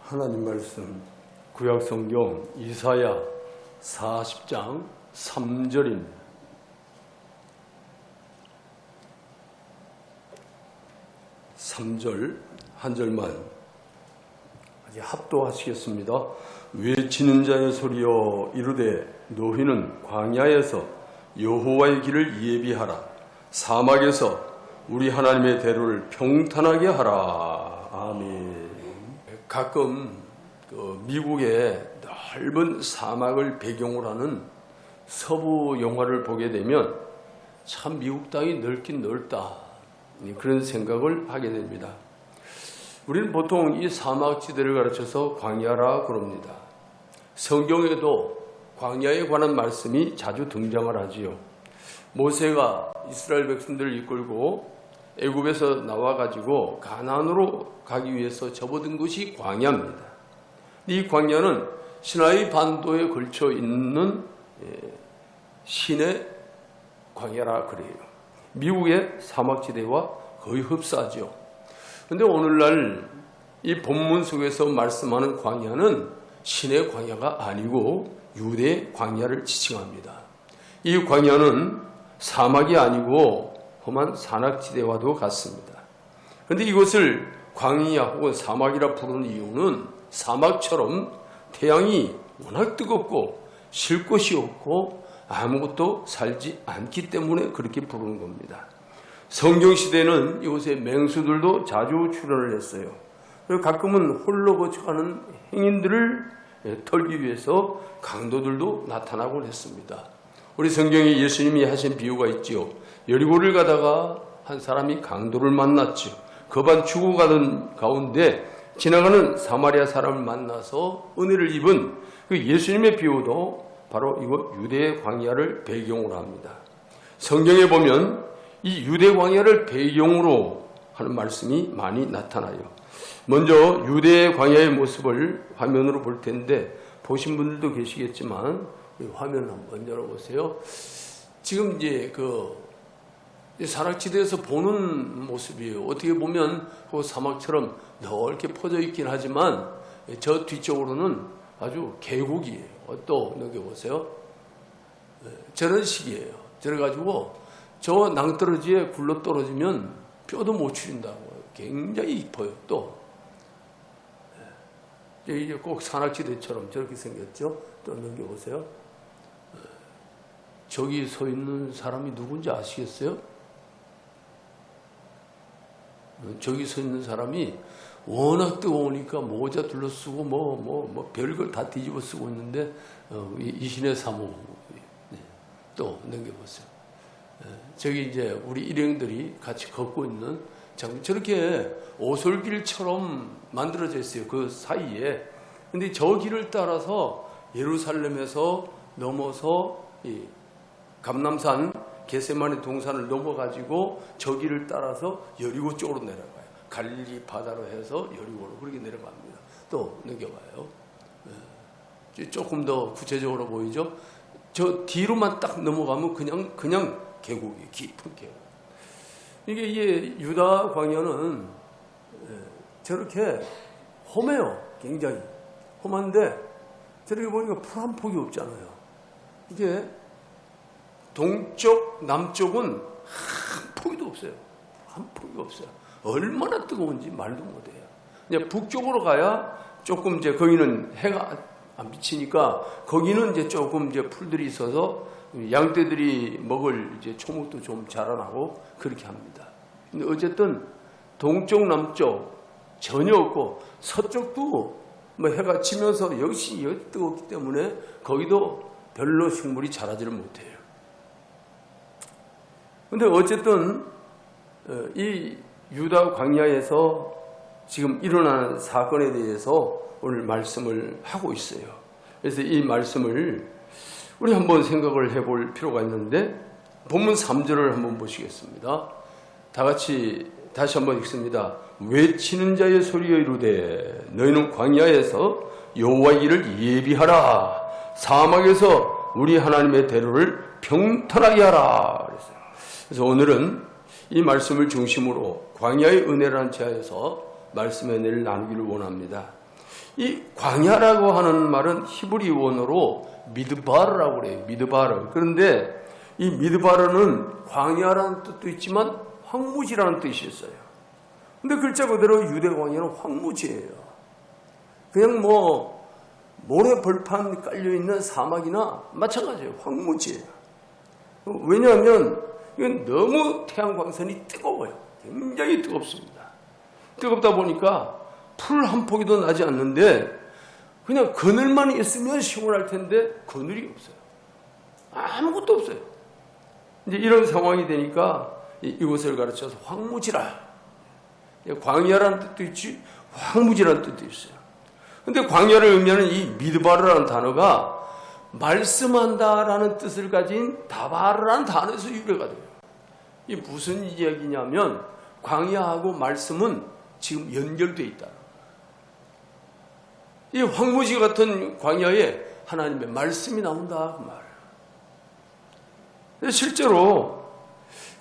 하나님 말씀 구약성경 이사야 40장 3절입니다. 3절 한 절만 합독하시겠습니다. 외치는 자의 소리여 이르되 너희는 광야에서 여호와의 길을 예비하라. 사막에서 우리 하나님의 대로를 평탄하게 하라. 아멘. 가끔 미국의 넓은 사막을 배경으로 하는 서부 영화를 보게 되면 참 미국 땅이 넓긴 넓다, 그런 생각을 하게 됩니다. 우리는 보통 이 사막지대를 가르쳐서 광야라 그럽니다. 성경에도 광야에 관한 말씀이 자주 등장을 하지요. 모세가 이스라엘 백성들을 이끌고 애굽에서 나와가지고 가나안으로 가기 위해서 접어든 것이 광야입니다. 이 광야는 시나이 반도에 걸쳐 있는 신의 광야라 그래요. 미국의 사막지대와 거의 흡사하죠. 그런데 오늘날 이 본문 속에서 말씀하는 광야는 신의 광야가 아니고 유대의 광야를 지칭합니다. 이 광야는 사막이 아니고 험한 산악지대와도 같습니다. 그런데 이것을 광야 혹은 사막이라 부르는 이유는 사막처럼 태양이 워낙 뜨겁고 쉴 곳이 없고 아무것도 살지 않기 때문에 그렇게 부르는 겁니다. 성경시대에는 이곳에 맹수들도 자주 출현을 했어요. 가끔은 홀로 거쳐가는 행인들을 털기 위해서 강도들도 나타나곤 했습니다. 우리 성경에 예수님이 하신 비유가 있지요. 여리고를 가다가 한 사람이 강도를 만났죠. 급한 죽어가던 가운데 지나가는 사마리아 사람을 만나서 은혜를 입은 그 예수님의 비유도 바로 이곳 유대의 광야를 배경으로 합니다. 성경에 보면 이 유대 광야를 배경으로 하는 말씀이 많이 나타나요. 먼저 유대의 광야의 모습을 화면으로 볼 텐데 보신 분들도 계시겠지만 화면 한번 열어보세요. 지금 이제 산악지대에서 보는 모습이에요. 어떻게 보면 그 사막처럼 넓게 퍼져 있긴 하지만 저 뒤쪽으로는 아주 계곡이에요. 또 넘겨보세요. 저런 식이에요. 저래가지고 저 낭떠러지에 굴러 떨어지면 뼈도 못 추린다고. 굉장히 깊어요. 또 이제 꼭 산악지대처럼 저렇게 생겼죠. 또 넘겨보세요. 저기 서 있는 사람이 누군지 아시겠어요? 저기 서 있는 사람이 워낙 뜨거우니까 모자 둘러쓰고 뭐 별걸 다 뒤집어 쓰고 있는데 이 신의 사모. 또 넘겨보세요. 저기 이제 우리 일행들이 같이 걷고 있는 저렇게 오솔길처럼 만들어져 있어요. 그 사이에. 근데 저 길을 따라서 예루살렘에서 넘어서 이 감람산 겟세마네 동산을 넘어가지고 저 길을 따라서 여리고 쪽으로 내려가요. 갈릴리 바다로 해서 여리고로 그렇게 내려갑니다. 또 넘겨봐요. 조금 더 구체적으로 보이죠? 저 뒤로만 딱 넘어가면 그냥 계곡이 깊은 계곡. 이게 유다 광야는 저렇게 험해요. 굉장히 험한데 저렇게 보니까 풀 한 폭이 없잖아요. 이게 동쪽, 남쪽은 한 폭이도 없어요. 한 폭이 없어요. 얼마나 뜨거운지 말도 못해요. 이제 북쪽으로 가야 조금 이제 거기는 해가 안 비치니까 거기는 이제 조금 이제 풀들이 있어서 양떼들이 먹을 이제 초목도 좀 자라나고 그렇게 합니다. 근데 어쨌든 동쪽, 남쪽 전혀 없고 서쪽도 뭐 해가 지면서 역시 뜨겁기 때문에 거기도 별로 식물이 자라지를 못해요. 근데 어쨌든 이 유다 광야에서 지금 일어나는 사건에 대해서 오늘 말씀을 하고 있어요. 그래서 이 말씀을 우리 한번 생각을 해볼 필요가 있는데 본문 3절을 한번 보시겠습니다. 다 같이 다시 한번 읽습니다. 외치는 자의 소리여 이르되 너희는 광야에서 여호와의 길을 예비하라. 사막에서 우리 하나님의 대로를 평탄하게 하라. 그래서 오늘은 이 말씀을 중심으로 광야의 은혜라는 제하에서 말씀의 은혜를 나누기를 원합니다. 이 광야라고 하는 말은 히브리 원어로 미드바르라고 그래요. 미드바르. 그런데 이 미드바르는 광야라는 뜻도 있지만 황무지라는 뜻이 있어요. 근데 글자 그대로 유대 광야는 황무지예요. 그냥 뭐 모래 벌판 깔려있는 사막이나 마찬가지예요. 황무지예요. 왜냐하면 이건 너무 태양 광선이 뜨거워요. 굉장히 뜨겁습니다. 뜨겁다 보니까 풀 한 포기도 나지 않는데 그냥 그늘만 있으면 시원할 텐데 그늘이 없어요. 아무것도 없어요. 이제 이런 상황이 되니까 이곳을 가르쳐서 황무지라. 광야라는 뜻도 있지 황무지라는 뜻도 있어요. 근데 광야를 의미하는 이 미드바르라는 단어가 말씀한다라는 뜻을 가진 다바르라는 단어에서 유래가 돼요. 이게 무슨 이야기냐면 광야하고 말씀은 지금 연결되어 있다. 이 황무지 같은 광야에 하나님의 말씀이 나온다 그 말이에요. 실제로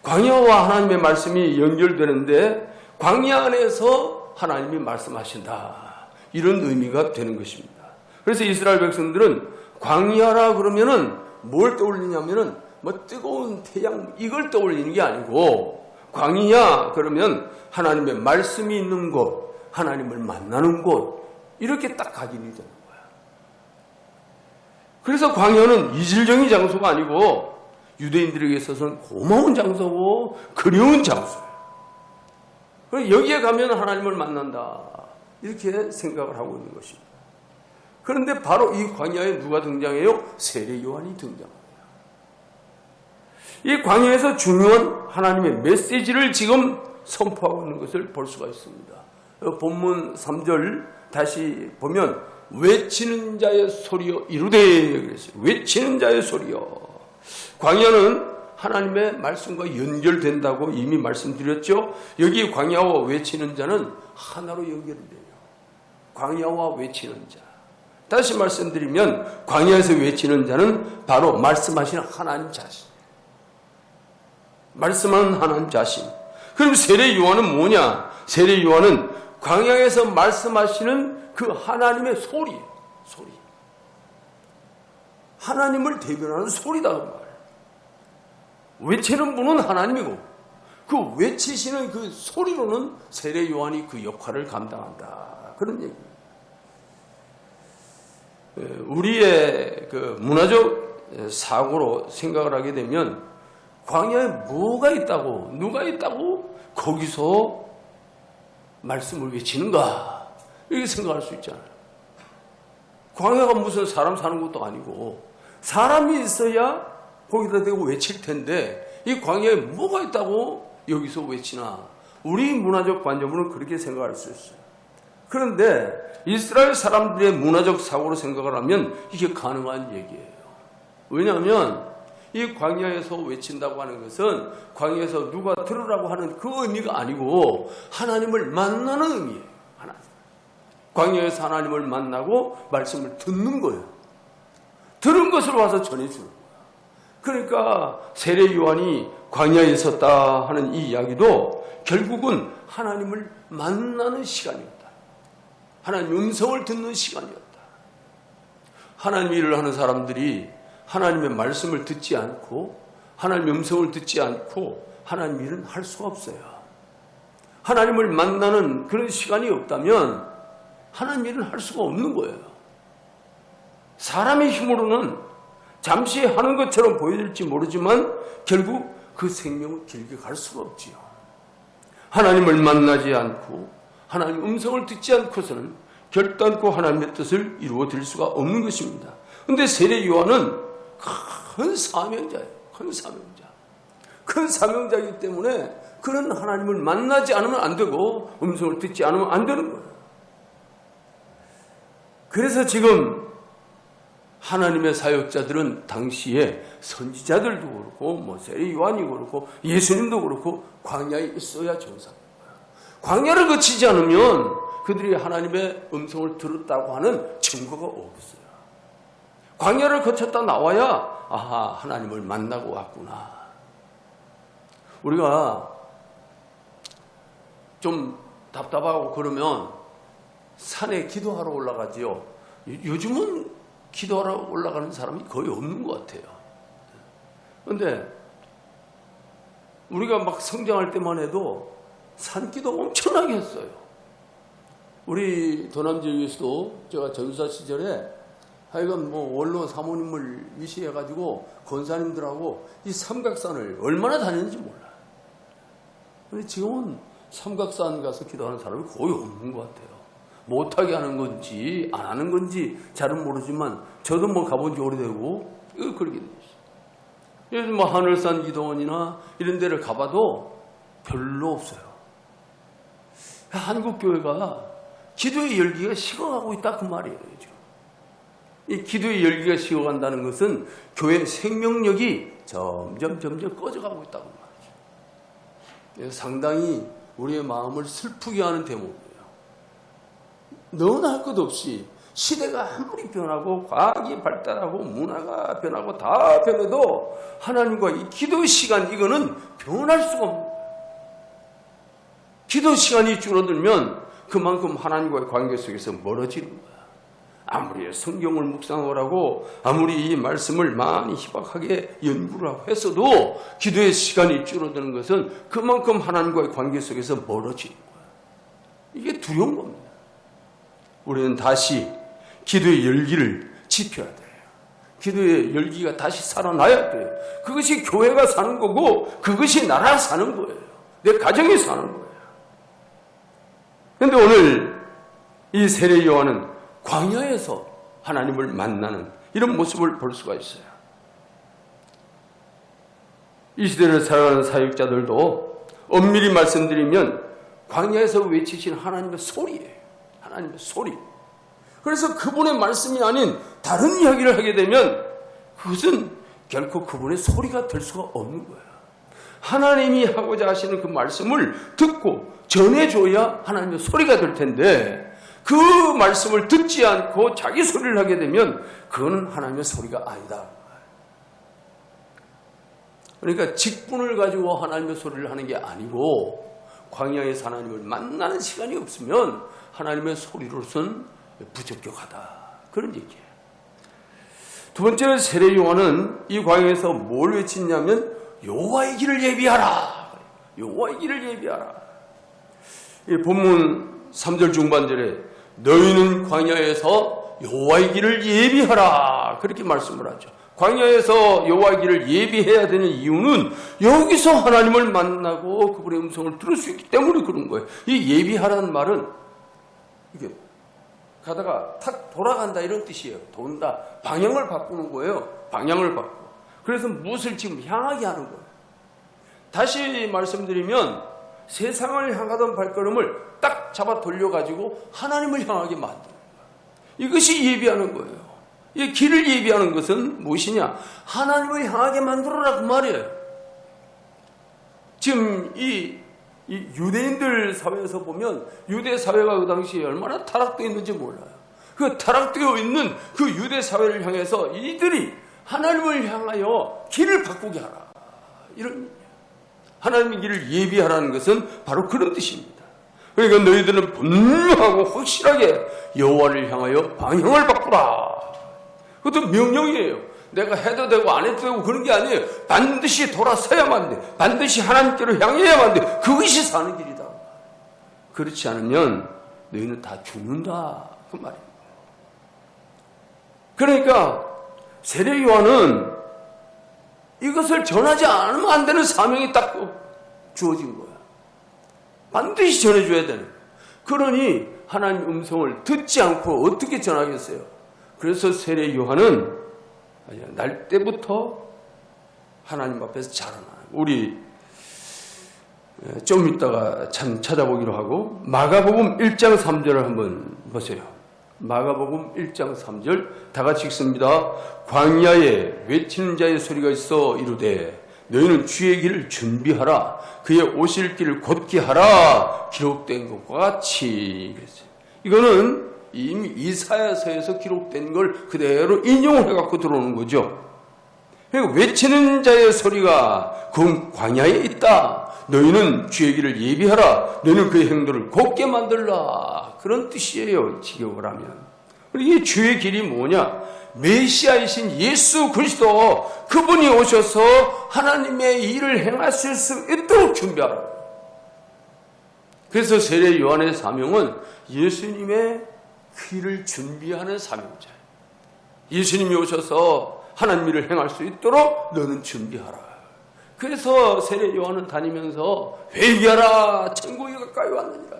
광야와 하나님의 말씀이 연결되는데 광야 안에서 하나님이 말씀하신다. 이런 의미가 되는 것입니다. 그래서 이스라엘 백성들은 광야라 그러면은 뭘 떠올리냐면은 뭐 뜨거운 태양 이걸 떠올리는 게 아니고 광야 그러면 하나님의 말씀이 있는 곳, 하나님을 만나는 곳 이렇게 딱 각인이 되는 거야. 그래서 광야는 이질적인 장소가 아니고 유대인들에게 있어서는 고마운 장소고 그리운 장소예요. 여기에 가면 하나님을 만난다. 이렇게 생각을 하고 있는 것입니다. 그런데 바로 이 광야에 누가 등장해요? 세례 요한이 등장합니다. 이 광야에서 중요한 하나님의 메시지를 지금 선포하고 있는 것을 볼 수가 있습니다. 본문 3절 다시 보면 외치는 자의 소리여 이르되 그랬어요. 외치는 자의 소리여. 광야는 하나님의 말씀과 연결된다고 이미 말씀드렸죠. 여기 광야와 외치는 자는 하나로 연결돼요. 광야와 외치는 자. 다시 말씀드리면 광야에서 외치는 자는 바로 말씀하시는 하나님 자신. 말씀하는 하나님 자신. 그럼 세례 요한은 뭐냐? 세례 요한은 광야에서 말씀하시는 그 하나님의 소리. 하나님을 대변하는 소리다 그 말. 외치는 분은 하나님이고 그 외치시는 그 소리로는 세례 요한이 그 역할을 감당한다. 그런 얘기입니다. 우리의 그 문화적 사고로 생각을 하게 되면 광야에 뭐가 있다고 누가 있다고 거기서 말씀을 외치는가 이렇게 생각할 수 있잖아요. 광야가 무슨 사람 사는 것도 아니고 사람이 있어야 거기다 대고 외칠 텐데 이 광야에 뭐가 있다고 여기서 외치나. 우리 문화적 관점으로는 그렇게 생각할 수 있어요. 그런데 이스라엘 사람들의 문화적 사고로 생각을 하면 이게 가능한 얘기예요. 왜냐하면 이 광야에서 외친다고 하는 것은 광야에서 누가 들으라고 하는 그 의미가 아니고 하나님을 만나는 의미예요. 하나님. 광야에서 하나님을 만나고 말씀을 듣는 거예요. 들은 것을 와서 전해주는 거예요. 그러니까 세례 요한이 광야에 있었다 하는 이 이야기도 결국은 하나님을 만나는 시간이었다. 하나님 음성을 듣는 시간이었다. 하나님 일을 하는 사람들이 하나님의 말씀을 듣지 않고 하나님의 음성을 듣지 않고 하나님 일은 할 수가 없어요. 하나님을 만나는 그런 시간이 없다면 하나님 일은 할 수가 없는 거예요. 사람의 힘으로는 잠시 하는 것처럼 보여질지 모르지만 결국 그 생명은 길게 갈 수가 없지요. 하나님을 만나지 않고 하나님의 음성을 듣지 않고서는 결단코 하나님의 뜻을 이루어 드릴 수가 없는 것입니다. 그런데 세례 요한은 큰 사명자예요. 큰 사명자이기 때문에 그런 하나님을 만나지 않으면 안 되고 음성을 듣지 않으면 안 되는 거예요. 그래서 지금 하나님의 사역자들은 당시에 선지자들도 그렇고 뭐 세례 요한이 그렇고 예수님도 그렇고 광야에 있어야 정상입니다. 광야를 거치지 않으면 그들이 하나님의 음성을 들었다고 하는 증거가 없어요. 광야를 거쳤다 나와야 아하 하나님을 만나고 왔구나. 우리가 좀 답답하고 그러면 산에 기도하러 올라가지요. 요즘은 기도하러 올라가는 사람이 거의 없는 것 같아요. 그런데 우리가 막 성장할 때만 해도 산기도 엄청나게 했어요. 우리 도남 지역에서도 제가 전사 시절에 하여간 뭐 원로 사모님을 위시해가지고 권사님들하고 이 삼각산을 얼마나 다녔는지 몰라요. 근데 지금은 삼각산 가서 기도하는 사람이 거의 없는 것 같아요. 못하게 하는 건지 안 하는 건지 잘은 모르지만 저도 뭐 가본 지 오래되고 그러게 돼요. 요즘 뭐 하늘산 기도원이나 이런 데를 가봐도 별로 없어요. 한국 교회가 기도의 열기가 식어가고 있다 그 말이에요. 지금. 이 기도의 열기가 식어간다는 것은 교회 생명력이 점점 꺼져가고 있다고 말이죠. 상당히 우리의 마음을 슬프게 하는 대목이에요. 너나 할 것 없이 시대가 아무리 변하고 과학이 발달하고 문화가 변하고 다 변해도 하나님과 이 기도 시간 이거는 변할 수가 없는 거예요. 기도 시간이 줄어들면 그만큼 하나님과의 관계 속에서 멀어지는 거야. 아무리 성경을 묵상을 하고 아무리 이 말씀을 많이 희박하게 연구를 하고 했어도 기도의 시간이 줄어드는 것은 그만큼 하나님과의 관계 속에서 멀어지는 거야. 이게 두려운 겁니다. 우리는 다시 기도의 열기를 지펴야 돼요. 기도의 열기가 다시 살아나야 돼요. 그것이 교회가 사는 거고 그것이 나라 사는 거예요. 내 가정이 사는 거예요. 그런데 오늘 이 세례 요한은 광야에서 하나님을 만나는 이런 모습을 볼 수가 있어요. 이 시대를 살아가는 사역자들도 엄밀히 말씀드리면 광야에서 외치신 하나님의 소리예요. 하나님의 소리. 그래서 그분의 말씀이 아닌 다른 이야기를 하게 되면 그것은 결코 그분의 소리가 될 수가 없는 거예요. 하나님이 하고자 하시는 그 말씀을 듣고 전해줘야 하나님의 소리가 될 텐데 그 말씀을 듣지 않고 자기 소리를 하게 되면 그거는 하나님의 소리가 아니다. 그러니까 직분을 가지고 하나님의 소리를 하는 게 아니고 광야에서 하나님을 만나는 시간이 없으면 하나님의 소리로서는 부적격하다. 그런 얘기예요. 두 번째로 세례 요한은 이 광야에서 뭘 외치냐면 여호와의 길을 예비하라. 여호와의 길을 예비하라. 이 본문 3절 중반절에 너희는 광야에서 여호와의 길을 예비하라. 그렇게 말씀을 하죠. 광야에서 여호와의 길을 예비해야 되는 이유는 여기서 하나님을 만나고 그분의 음성을 들을 수 있기 때문에 그런 거예요. 이 예비하라는 말은 이게 가다가 탁 돌아간다 이런 뜻이에요. 돈다. 방향을 바꾸는 거예요. 방향을 바꾸고. 그래서 무엇을 지금 향하게 하는 거예요. 다시 말씀드리면 세상을 향하던 발걸음을 딱 잡아 돌려가지고 하나님을 향하게 만드는 거예요. 이것이 예비하는 거예요. 이 길을 예비하는 것은 무엇이냐? 하나님을 향하게 만들어라 그 말이에요. 지금 이 유대인들 사회에서 보면 유대 사회가 그 당시에 얼마나 타락되어 있는지 몰라요. 그 타락되어 있는 그 유대 사회를 향해서 이들이 하나님을 향하여 길을 바꾸게 하라. 이런 하나님의 길을 예비하라는 것은 바로 그런 뜻입니다. 그러니까 너희들은 분명하고 확실하게 여호와를 향하여 방향을 바꾸라. 그것도 명령이에요. 내가 해도 되고 안 해도 되고 그런 게 아니에요. 반드시 돌아서야만 돼. 반드시 하나님께로 향해야만 돼. 그것이 사는 길이다. 그렇지 않으면 너희는 다 죽는다. 그 말입니다. 그러니까 세례 요한은 이것을 전하지 않으면 안 되는 사명이 딱 주어진 거야. 반드시 전해줘야 되는 거야. 그러니 하나님 음성을 듣지 않고 어떻게 전하겠어요? 그래서 세례 요한은 날 때부터 하나님 앞에서 자라나. 우리 좀 이따가 참 찾아보기로 하고 마가복음 1장 3절을 한번 보세요. 마가복음 1장 3절 다 같이 읽습니다. 광야에 외치는 자의 소리가 있어 이르되 너희는 주의 길을 준비하라. 그의 오실 길을 곧게 하라. 기록된 것과 같이. 이거는 이미 이사야서에서 기록된 걸 그대로 인용을 해갖고 들어오는 거죠. 그리고 외치는 자의 소리가 그 광야에 있다. 너희는 주의 길을 예비하라. 너희는 그의 행도를 곱게 만들라. 그런 뜻이에요. 직역을 하면. 이게 주의 길이 뭐냐? 메시아이신 예수 그리스도, 그분이 오셔서 하나님의 일을 행하실 수 있도록 준비하라. 그래서 세례 요한의 사명은 예수님의 길을 준비하는 사명자예요. 예수님이 오셔서 하나님 일을 행할 수 있도록 너는 준비하라. 그래서 세례 요한은 다니면서 회개하라, 천국이 가까이 왔느니라.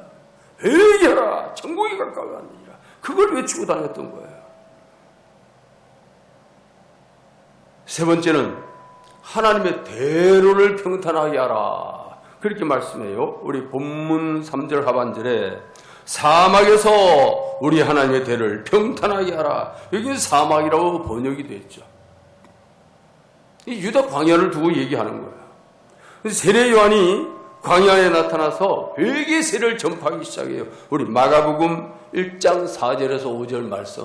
회개하라, 천국이 가까이 왔느니라. 그걸 외치고 다녔던 거예요. 세 번째는 하나님의 대로를 평탄하게 하라. 그렇게 말씀해요. 우리 본문 3절 하반절에 사막에서 우리 하나님의 대를 평탄하게 하라. 여기는 사막이라고 번역이 됐죠. 이 유다 광야를 두고 얘기하는 거예요. 세례 요한이 광야에 나타나서 회개 세례를 전파하기 시작해요. 우리 마가복음 1장 4절에서 5절 말씀,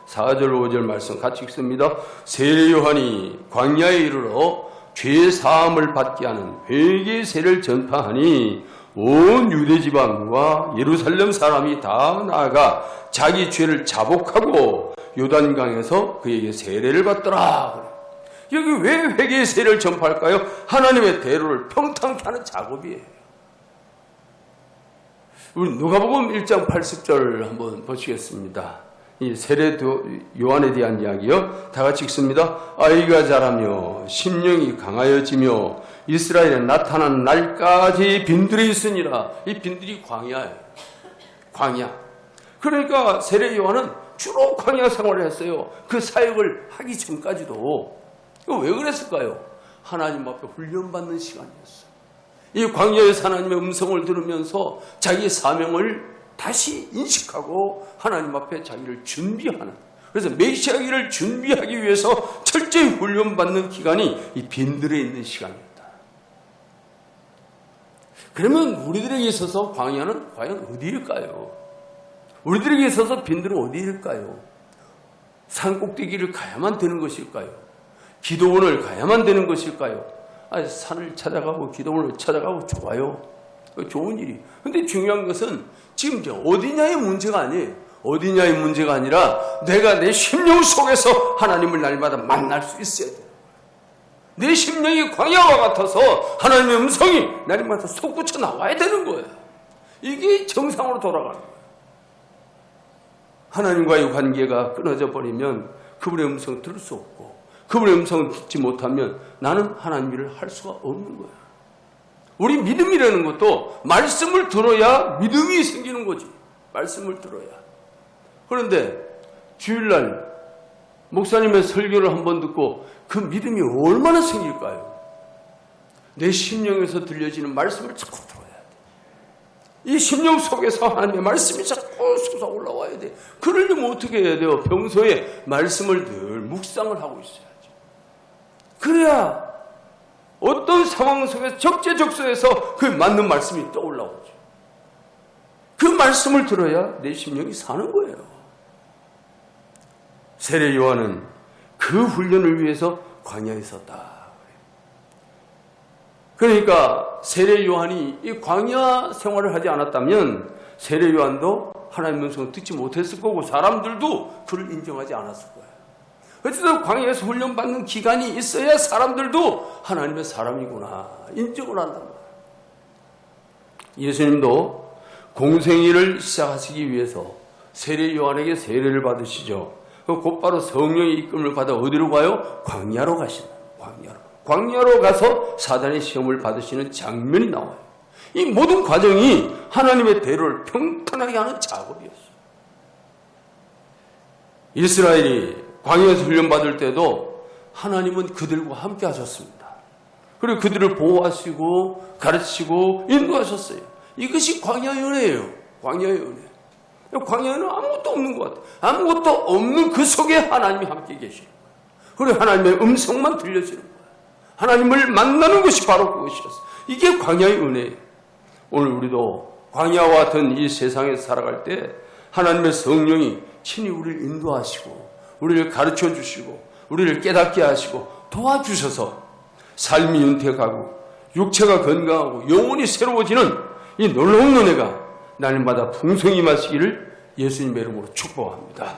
4절 5절 말씀 같이 읽습니다. 세례 요한이 광야에 이르러 죄 사함을 받게 하는 회개 세례를 전파하니 온 유대 지방과 예루살렘 사람이 다 나아가 자기 죄를 자복하고 요단강에서 그에게 세례를 받더라. 여기 왜 회개의 세례를 전파할까요? 하나님의 대로를 평탄케 하는 작업이에요. 우리 누가복음 1장 80절 한번 보시겠습니다. 이 세례 요한에 대한 이야기요. 다 같이 읽습니다. 아이가 자라며 심령이 강하여지며 이스라엘에 나타난 날까지 빈들이 있으니라. 이 빈들이 광야예요. 광야. 그러니까 세례 요한은 주로 광야 생활을 했어요. 그 사역을 하기 전까지도. 왜 그랬을까요? 하나님 앞에 훈련받는 시간이었어요. 이 광야에서 하나님의 음성을 들으면서 자기의 사명을 다시 인식하고 하나님 앞에 자기를 준비하는, 그래서 메시아기를 준비하기 위해서 철저히 훈련받는 기간이 이 빈들에 있는 시간입니다. 그러면 우리들에게 있어서 광야는 과연 어디일까요? 우리들에게 있어서 빈들은 어디일까요? 산꼭대기를 가야만 되는 것일까요? 기도원을 가야만 되는 것일까요? 산을 찾아가고 기도원을 찾아가고 좋아요. 좋은 일이. 근데 중요한 것은 지금 어디냐의 문제가 아니에요. 어디냐의 문제가 아니라 내가 내 심령 속에서 하나님을 날마다 만날 수 있어야 돼요. 내 심령이 광야와 같아서 하나님의 음성이 날마다 솟구쳐 나와야 되는 거예요. 이게 정상으로 돌아가는 거예요. 하나님과의 관계가 끊어져 버리면 그분의 음성을 들을 수 없고, 그분의 음성을 듣지 못하면 나는 하나님 일을 할 수가 없는 거예요. 우리 믿음이라는 것도 말씀을 들어야 믿음이 생기는 거지. 말씀을 들어야. 그런데 주일날 목사님의 설교를 한번 듣고 그 믿음이 얼마나 생길까요? 내 심령에서 들려지는 말씀을 자꾸 들어야 돼. 이 심령 속에서 하나님의 말씀이 자꾸 솟아 올라와야 돼. 그러려면 어떻게 해야 돼요? 평소에 말씀을 늘 묵상을 하고 있어야지. 그래야 어떤 상황 속에서 적재적소에서 그 맞는 말씀이 떠올라오죠. 그 말씀을 들어야 내 심령이 사는 거예요. 세례 요한은 그 훈련을 위해서 광야에 있었다. 그러니까 세례 요한이 이 광야 생활을 하지 않았다면 세례 요한도 하나님의 음성을 듣지 못했을 거고 사람들도 그를 인정하지 않았을 거예요. 어쨌든 광야에서 훈련받는 기간이 있어야 사람들도 하나님의 사람이구나 인정을 한단 말이에요. 예수님도 공생일을 시작하시기 위해서 세례 요한에게 세례를 받으시죠. 곧바로 성령의 이끌림을 받아 어디로 가요? 광야로 가시는 광야로. 광야로 가서 사단의 시험을 받으시는 장면이 나와요. 이 모든 과정이 하나님의 대로를 평탄하게 하는 작업이었어요. 이스라엘이 광야에서 훈련받을 때도 하나님은 그들과 함께 하셨습니다. 그리고 그들을 보호하시고 가르치고 인도하셨어요. 이것이 광야의 은혜예요. 광야의 은혜. 광야에는 아무것도 없는 것 같아요. 아무것도 없는 그 속에 하나님이 함께 계시는 거예요. 그리고 하나님의 음성만 들려지는 거예요. 하나님을 만나는 것이 바로 그것이었어요. 이게 광야의 은혜예요. 오늘 우리도 광야와 같은 이 세상에서 살아갈 때 하나님의 성령이 친히 우리를 인도하시고 우리를 가르쳐 주시고 우리를 깨닫게 하시고 도와주셔서 삶이 윤택하고 육체가 건강하고 영혼이 새로워지는 이 놀라운 은혜가 날마다 풍성히 마시기를 예수님의 이름으로 축복합니다.